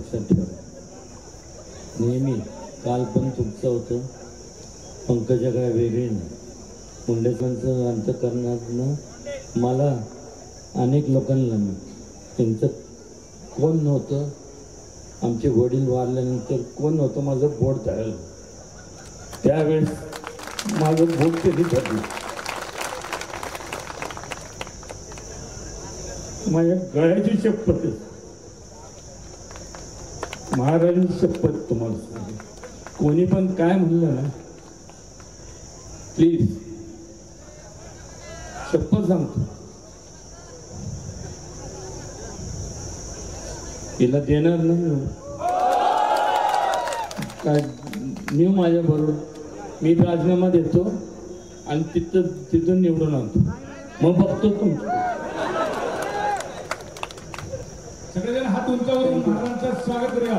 लक्षात ठेवा. नेहमी काल पण तुमचं होतं, पंकजा काय वेगळी नाही. मुंडेकरांचं अंतःकरणातनं मला अनेक लोकांना त्यांचं कोण नव्हतं. आमचे वडील वारल्यानंतर कोण नव्हतं माझं बोट धरलं. त्यावेळेस माझं बोट कधी धरलं. माझ्या गळ्याची शपथ आहे, महाराजांची शपथ तुम्हाला सांगतो. कोणी पण काय म्हणलं ना, प्लीज शपथ सांगतो, तिला देणार नाही. काय मी माझ्या बरोबर मी राजीनामा देतो आणि तिथून निवडून आणतो, मग बघतो तुमचं. सगळेजण हात उंचावरून महाराजांचं स्वागत करूया.